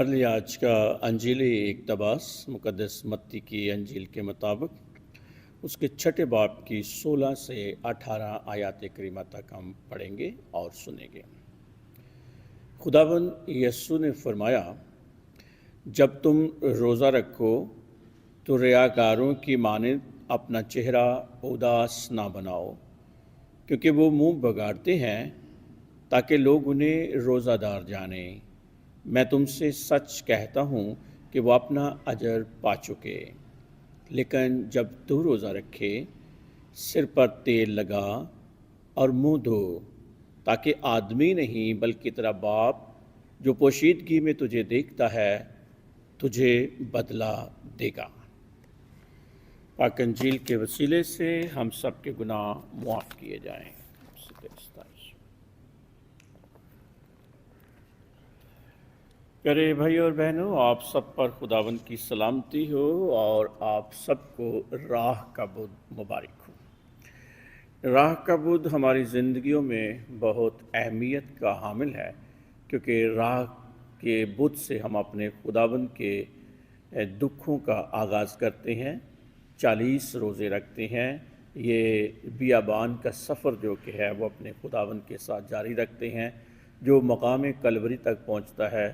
ہمارے لیے آج کا انجیلی اقتباس مقدس متی کی انجیل کے مطابق اس کے چھٹے باب کی 16 سے 18 آیات کریمہ تک ہم پڑھیں گے اور سنیں گے۔ خداوند یسوع نے فرمایا، جب تم روزہ رکھو تو ریاکاروں کی مانند اپنا چہرہ اداس نہ بناؤ، کیونکہ وہ منہ بگاڑتے ہیں تاکہ لوگ انہیں روزہ دار جانیں۔ میں تم سے سچ کہتا ہوں کہ وہ اپنا اجر پا چکے۔ لیکن جب تو روزہ رکھے، سر پر تیل لگا اور منہ دھو، تاکہ آدمی نہیں بلکہ تیرا باپ جو پوشیدگی میں تجھے دیکھتا ہے تجھے بدلہ دے گا۔ پاک انجیل کے وسیلے سے ہم سب کے گناہ معاف کیے جائیں۔ پیارے بھائی اور بہنوں، آپ سب پر خداوند کی سلامتی ہو اور آپ سب کو راہ کا بدھ مبارک ہو۔ راہ کا بدھ ہماری زندگیوں میں بہت اہمیت کا حامل ہے، کیونکہ راہ کے بدھ سے ہم اپنے خداوند کے دکھوں کا آغاز کرتے ہیں، 40 روزے رکھتے ہیں، یہ بیابان کا سفر جو کہ ہے وہ اپنے خداوند کے ساتھ جاری رکھتے ہیں، جو مقام کلوری تک پہنچتا ہے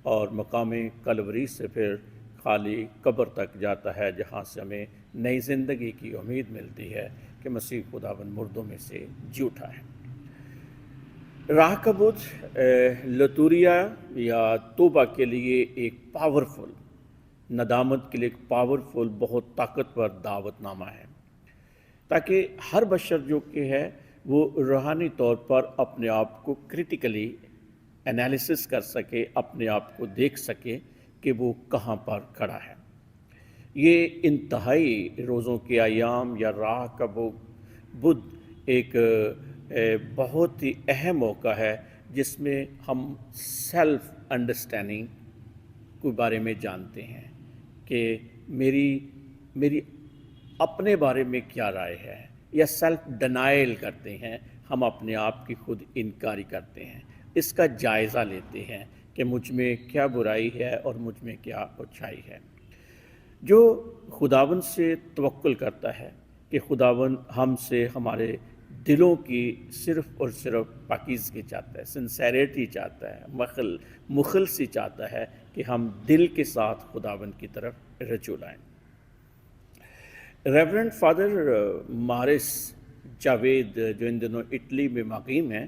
اور مقام کلوری سے پھر خالی قبر تک جاتا ہے، جہاں سے ہمیں نئی زندگی کی امید ملتی ہے کہ مسیح خداوند مردوں میں سے جی اٹھا ہے۔ راہ کا بدھ لتوریہ یا توبہ کے لیے ایک پاورفل، ندامت کے لیے ایک پاورفل، بہت طاقتور دعوت نامہ ہے، تاکہ ہر بشر جو کہ ہے وہ روحانی طور پر اپنے آپ کو کریٹیکلی انالیسس کر سکے، اپنے آپ کو دیکھ سکے کہ وہ کہاں پر کھڑا ہے۔ یہ انتہائی روزوں کے ایام یا راہ کا بدھ ایک بہت ہی اہم موقع ہے، جس میں ہم سیلف انڈرسٹینڈنگ کے بارے میں جانتے ہیں کہ میری اپنے بارے میں کیا رائے ہے، یا سیلف ڈینائل کرتے ہیں، ہم اپنے آپ کی خود انکاری کرتے ہیں، اس کا جائزہ لیتے ہیں کہ مجھ میں کیا برائی ہے اور مجھ میں کیا اچھائی ہے۔ جو خداوند سے توکل کرتا ہے کہ خداوند ہم سے ہمارے دلوں کی صرف اور صرف پاکیزگی چاہتا ہے، سنسیریٹی چاہتا ہے، مخلصی چاہتا ہے کہ ہم دل کے ساتھ خداوند کی طرف رجوع لائیں۔ ریورنڈ فادر مارس جاوید جو ان دنوں اٹلی میں مقیم ہیں،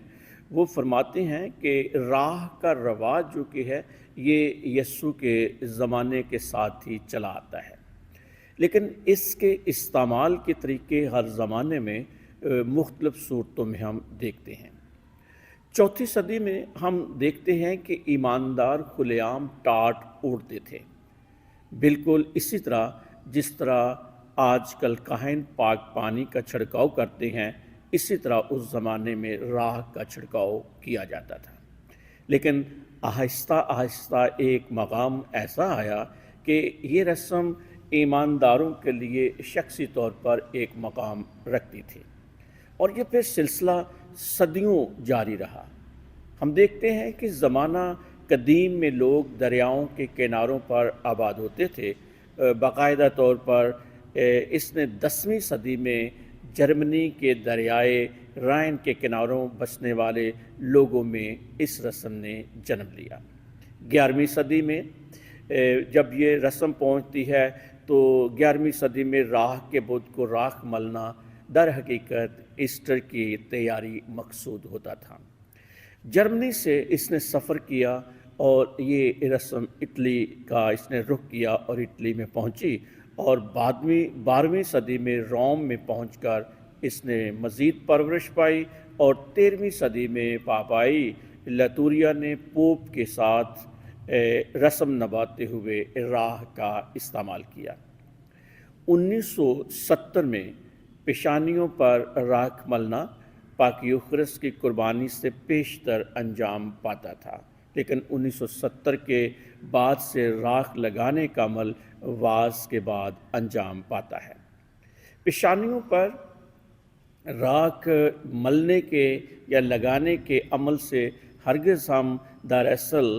وہ فرماتے ہیں کہ راہ کا رواج جو کہ ہے یہ یسوع کے زمانے کے ساتھ ہی چلا آتا ہے، لیکن اس کے استعمال کے طریقے ہر زمانے میں مختلف صورتوں میں ہم دیکھتے ہیں۔ 4 صدی میں ہم دیکھتے ہیں کہ ایماندار کھلے عام ٹاٹ اوڑھتے تھے، بالکل اسی طرح جس طرح آج کل کاہن پاک پانی کا چھڑکاؤ کرتے ہیں، اسی طرح اس زمانے میں راہ کا چھڑکاؤ کیا جاتا تھا۔ لیکن آہستہ آہستہ ایک مقام ایسا آیا کہ یہ رسم ایمانداروں کے لیے شخصی طور پر ایک مقام رکھتی تھی، اور یہ پھر سلسلہ صدیوں جاری رہا۔ ہم دیکھتے ہیں کہ زمانہ قدیم میں لوگ دریاؤں کے کناروں پر آباد ہوتے تھے۔ باقاعدہ طور پر اس نے 10ویں صدی میں جرمنی کے دریائے رائن کے کناروں بسنے والے لوگوں میں اس رسم نے جنم لیا۔ 11ویں صدی میں جب یہ رسم پہنچتی ہے تو 11ویں صدی میں راہ کے بدھ کو راکھ ملنا در حقیقت ایسٹر کی تیاری مقصود ہوتا تھا۔ جرمنی سے اس نے سفر کیا اور یہ رسم اٹلی کا اس نے رخ کیا اور اٹلی میں پہنچی، اور 12ویں صدی میں روم میں پہنچ کر اس نے مزید پرورش پائی، اور 13ویں صدی میں پاپائی لتوریہ نے پوپ کے ساتھ رسم نبھاتے ہوئے راہ کا استعمال کیا۔ 1970 میں پیشانیوں پر راکھ ملنا پاک یوخرس کی قربانی سے پیشتر انجام پاتا تھا، لیکن 1970 کے بعد سے راکھ لگانے کا عمل واز کے بعد انجام پاتا ہے۔ پیشانیوں پر راکھ ملنے کے یا لگانے کے عمل سے ہرگز ہم دراصل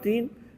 3,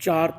4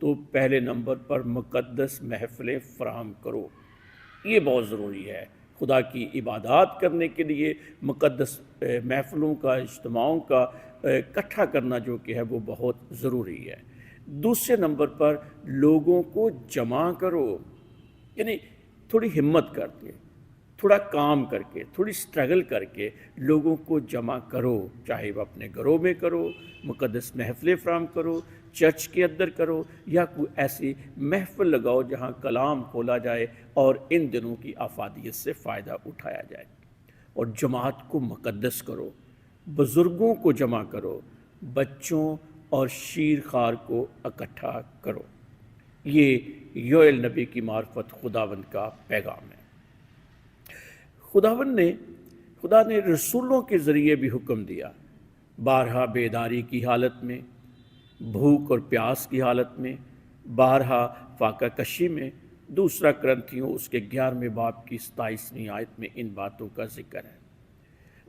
تو پہلے نمبر پر مقدس محفلیں فراہم کرو۔ یہ بہت ضروری ہے، خدا کی عبادات کرنے کے لیے مقدس محفلوں کا، اجتماعوں کا اکٹھا کرنا جو کہ ہے وہ بہت ضروری ہے۔ دوسرے نمبر پر لوگوں کو جمع کرو، یعنی تھوڑی ہمت کر کے، تھوڑا کام کر کے، تھوڑی سٹرگل کر کے لوگوں کو جمع کرو، چاہے وہ اپنے گھروں میں کرو، مقدس محفلیں فراہم کرو، چرچ کے اندر کرو، یا کوئی ایسی محفل لگاؤ جہاں کلام کھولا جائے اور ان دنوں کی افادیت سے فائدہ اٹھایا جائے۔ اور جماعت کو مقدس کرو، بزرگوں کو جمع کرو، بچوں اور شیر خار کو اکٹھا کرو۔ یہ یوئیل نبی کی معرفت خداوند کا پیغام ہے۔ خدا نے رسولوں کے ذریعے بھی حکم دیا، بارہا بیداری کی حالت میں، بھوک اور پیاس کی حالت میں، بارہا فاقہ کشی میں۔ دوسرا کرنتھیوں اس کے 11ویں باب کی 27ویں آیت میں ان باتوں کا ذکر ہے۔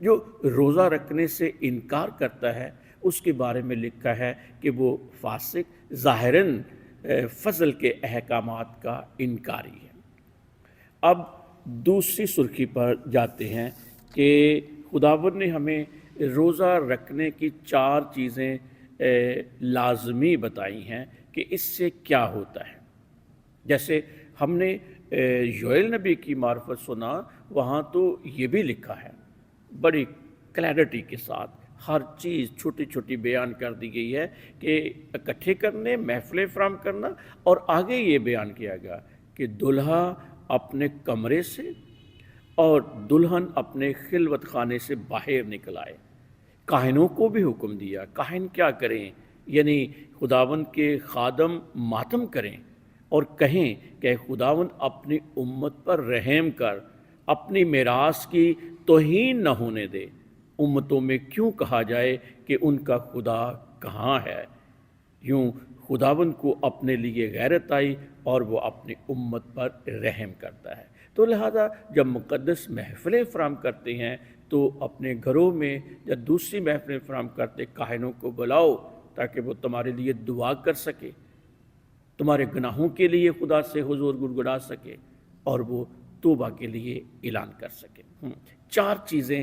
جو روزہ رکھنے سے انکار کرتا ہے اس کے بارے میں لکھا ہے کہ وہ فاسق، ظاہراً فضل کے احکامات کا انکاری ہے۔ اب دوسری سرخی پر جاتے ہیں کہ خداوند نے ہمیں روزہ رکھنے کی 4 چیزیں لازمی بتائی ہیں کہ اس سے کیا ہوتا ہے۔ جیسے ہم نے یوئیل نبی کی معرفت سنا، وہاں تو یہ بھی لکھا ہے، بڑی کلیئرٹی کے ساتھ ہر چیز چھوٹی چھوٹی بیان کر دی گئی ہے کہ اکٹھے کرنے، محفلیں فراہم کرنا، اور آگے یہ بیان کیا گیا کہ دلہا اپنے کمرے سے اور دلہن اپنے خلوت خانے سے باہر نکل آئے۔ کاہنوں کو بھی حکم دیا، کاہن کیا کریں؟ یعنی خداوند کے خادم ماتم کریں اور کہیں کہ خداوند اپنی امت پر رحم کر، اپنی میراث کی توہین نہ ہونے دے۔ امتوں میں کیوں کہا جائے کہ ان کا خدا کہاں ہے؟ یوں خداوند کو اپنے لیے غیرت آئی اور وہ اپنی امت پر رحم کرتا ہے۔ تو لہذا جب مقدس محفلیں فراہم کرتے ہیں تو اپنے گھروں میں یا دوسری محفلیں فراہم کرتے کاہنوں کو بلاؤ تاکہ وہ تمہارے لیے دعا کر سکے، تمہارے گناہوں کے لیے خدا سے حضور گڑگڑا سکے اور وہ توبہ کے لیے اعلان کر سکے۔ 4 چیزیں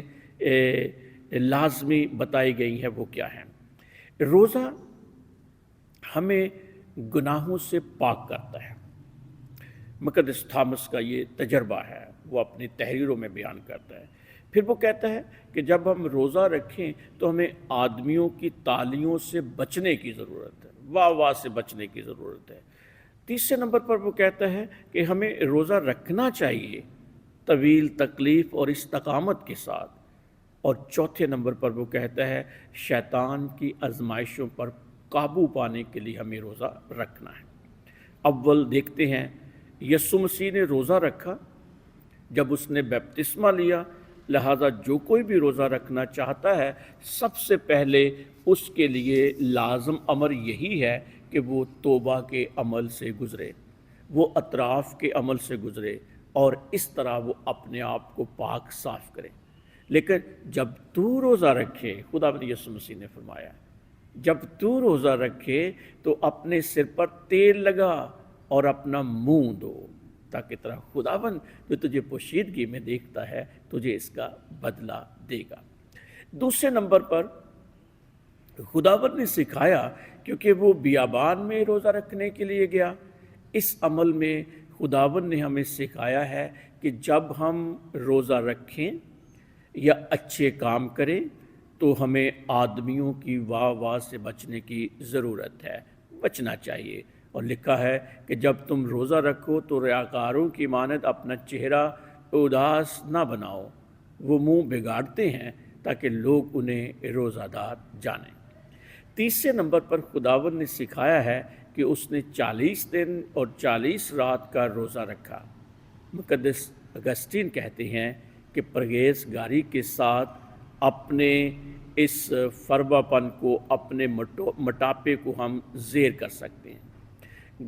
لازمی بتائی گئی ہیں، وہ کیا ہیں؟ روزہ ہمیں گناہوں سے پاک کرتا ہے۔ مقدس تھامس کا یہ تجربہ ہے، وہ اپنی تحریروں میں بیان کرتا ہے۔ پھر وہ کہتا ہے کہ جب ہم روزہ رکھیں تو ہمیں آدمیوں کی تالیوں سے بچنے کی ضرورت ہے، واہ واہ سے بچنے کی ضرورت ہے۔ تیسرے نمبر پر وہ کہتا ہے کہ ہمیں روزہ رکھنا چاہیے طویل تکلیف اور استقامت کے ساتھ۔ اور چوتھے نمبر پر وہ کہتا ہے شیطان کی آزمائشوں پر قابو پانے کے لیے ہمیں روزہ رکھنا ہے۔ اول دیکھتے ہیں یسوع مسیح نے روزہ رکھا جب اس نے بپتسمہ لیا، لہذا جو کوئی بھی روزہ رکھنا چاہتا ہے سب سے پہلے اس کے لیے لازم امر یہی ہے کہ وہ توبہ کے عمل سے گزرے، وہ اطراف کے عمل سے گزرے اور اس طرح وہ اپنے آپ کو پاک صاف کرے۔ لیکن جب تو روزہ رکھے، خداوند یسوع مسیح نے فرمایا جب تو روزہ رکھے تو اپنے سر پر تیل لگا اور اپنا منہ دھو، تاکہ تیرا خداوند جو تجھے پوشیدگی میں دیکھتا ہے تجھے اس کا بدلہ دے گا۔ دوسرے نمبر پر خداوند نے سکھایا، کیونکہ وہ بیابان میں روزہ رکھنے کے لیے گیا، اس عمل میں خداوند نے ہمیں سکھایا ہے کہ جب ہم روزہ رکھیں یا اچھے کام کریں تو ہمیں آدمیوں کی واہ واہ سے بچنے کی ضرورت ہے، بچنا چاہیے۔ اور لکھا ہے کہ جب تم روزہ رکھو تو ریاکاروں کی مانند اپنا چہرہ اداس نہ بناؤ، وہ منہ بگاڑتے ہیں تاکہ لوگ انہیں روزہ دار جانیں۔ تیسرے نمبر پر خداوند نے سکھایا ہے کہ اس نے 40 دن اور 40 رات کا روزہ رکھا۔ مقدس اگسٹین کہتے ہیں کہ پرہیزگاری کے ساتھ اپنے اس فربا پن کو، اپنے موٹاپے کو ہم زیر کر سکتے ہیں۔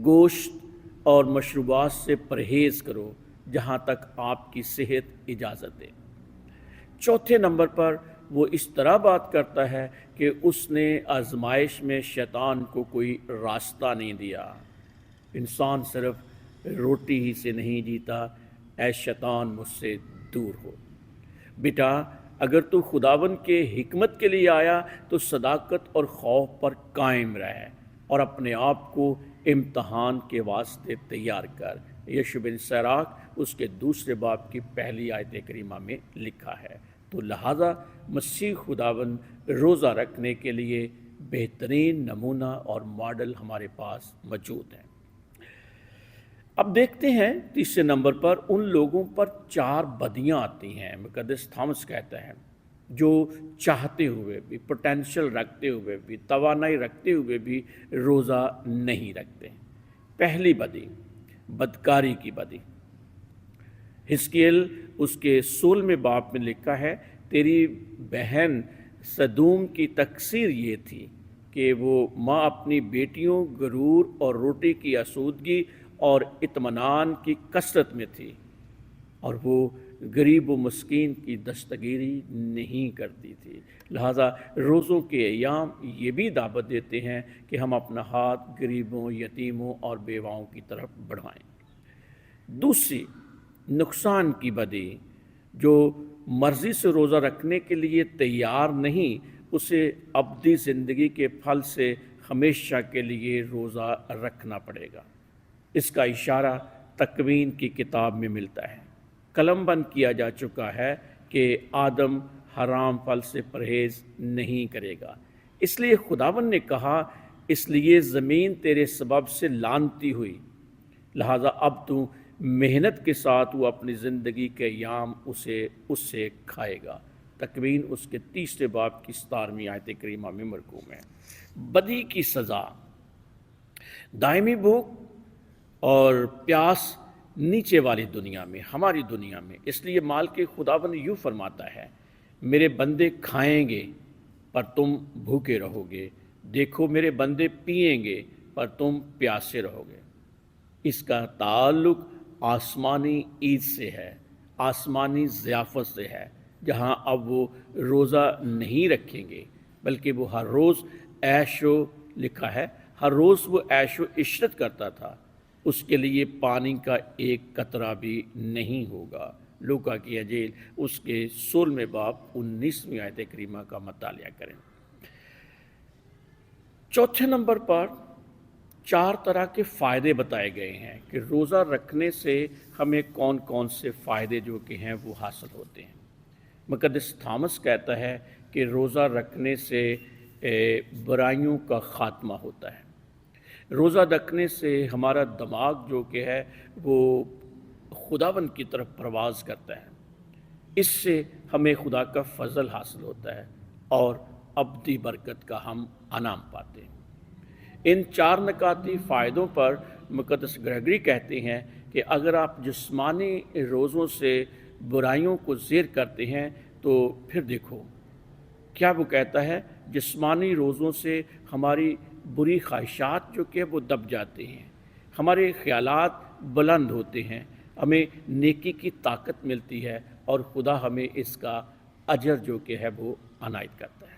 گوشت اور مشروبات سے پرہیز کرو جہاں تک آپ کی صحت اجازت دے۔ چوتھے نمبر پر وہ اس طرح بات کرتا ہے کہ اس نے آزمائش میں شیطان کو کوئی راستہ نہیں دیا، انسان صرف روٹی ہی سے نہیں جیتا، اے شیطان مجھ سے دور ہو۔ بیٹا اگر تو خداوند کے حکمت کے لیے آیا تو صداقت اور خوف پر قائم رہے اور اپنے آپ کو امتحان کے واسطے تیار کر۔ یشوع بن سراخ اس کے 2 باب کی پہلی آیت کریمہ میں لکھا ہے۔ تو لہٰذا مسیح خداوند روزہ رکھنے کے لیے بہترین نمونہ اور ماڈل ہمارے پاس موجود ہیں۔ اب دیکھتے ہیں 3 نمبر پر ان لوگوں پر 4 بدیاں آتی ہیں۔ مقدس تھامس کہتا ہے جو چاہتے ہوئے بھی، پوٹینشل رکھتے ہوئے بھی، توانائی رکھتے ہوئے بھی روزہ نہیں رکھتے۔ پہلی بدی بدکاری کی بدی۔ حزقیل اس کے 16 باب میں لکھا ہے، تیری بہن سدوم کی تقصیر یہ تھی کہ وہ ماں اپنی بیٹیوں غرور اور روٹی کی آسودگی اور اطمینان کی کثرت میں تھی، اور وہ غریب و مسکین کی دستگیری نہیں کرتی تھی۔ لہٰذا روزوں کے ایام یہ بھی دعوت دیتے ہیں کہ ہم اپنا ہاتھ غریبوں، یتیموں اور بیواؤں کی طرف بڑھائیں۔ دوسری نقصان کی بدی، جو مرضی سے روزہ رکھنے کے لیے تیار نہیں، اسے ابدی زندگی کے پھل سے ہمیشہ کے لیے روزہ رکھنا پڑے گا۔ اس کا اشارہ تکوین کی کتاب میں ملتا ہے۔ قلم بند کیا جا چکا ہے کہ آدم حرام پھل سے پرہیز نہیں کرے گا، اس لیے خداوند نے کہا اس لیے زمین تیرے سبب سے لعنتی ہوئی، لہٰذا اب تو محنت کے ساتھ وہ اپنی زندگی کے ایام اس سے کھائے گا۔ تکوین اس کے 3 باب کی 17ویں آیت کریمہ میں مرقوم ہے۔ بدی کی سزا، دائمی بھوک اور پیاس نیچے والی دنیا میں، ہماری دنیا میں۔ اس لیے مال کے خداوند یوں فرماتا ہے، میرے بندے کھائیں گے پر تم بھوکے رہو گے، دیکھو میرے بندے پئیں گے پر تم پیاسے رہو گے۔ اس کا تعلق آسمانی عید سے ہے، آسمانی ضیافت سے ہے، جہاں اب وہ روزہ نہیں رکھیں گے بلکہ وہ ہر روز عیش و لکھا ہے، ہر روز وہ عیش و عشرت کرتا تھا، اس کے لیے پانی کا ایک قطرہ بھی نہیں ہوگا۔ لوکا کی انجیل اس کے 16 باب 19ویں آیت کریمہ کا مطالعہ کریں۔ چوتھے نمبر پر 4 طرح کے فائدے بتائے گئے ہیں کہ روزہ رکھنے سے ہمیں کون کون سے فائدے جو کہ ہیں وہ حاصل ہوتے ہیں۔ مقدس تھامس کہتا ہے کہ روزہ رکھنے سے برائیوں کا خاتمہ ہوتا ہے۔ روزہ رکھنے سے ہمارا دماغ جو کہ ہے وہ خداوند کی طرف پرواز کرتا ہے، اس سے ہمیں خدا کا فضل حاصل ہوتا ہے اور ابدی برکت کا ہم انعام پاتے ہیں۔ ان 4 نکاتی فائدوں پر مقدس گریگری کہتے ہیں کہ اگر آپ جسمانی روزوں سے برائیوں کو زیر کرتے ہیں تو پھر دیکھو کیا وہ کہتا ہے، جسمانی روزوں سے ہماری بری خواہشات جو کہ وہ دب جاتے ہیں، ہمارے خیالات بلند ہوتے ہیں، ہمیں نیکی کی طاقت ملتی ہے اور خدا ہمیں اس کا اجر جو کہ ہے وہ عنایت کرتا ہے۔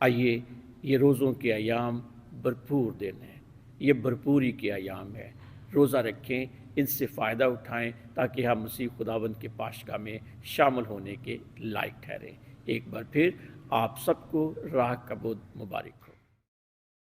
آئیے یہ روزوں کے ایام بھرپور دن ہے، یہ بھرپوری کے ایام ہے، روزہ رکھیں، ان سے فائدہ اٹھائیں تاکہ ہم مسیح خداوند کے پاشگاہ میں شامل ہونے کے لائق ٹھہریں۔ ایک بار پھر آپ سب کو راہ کا بدھ مبارک ہو۔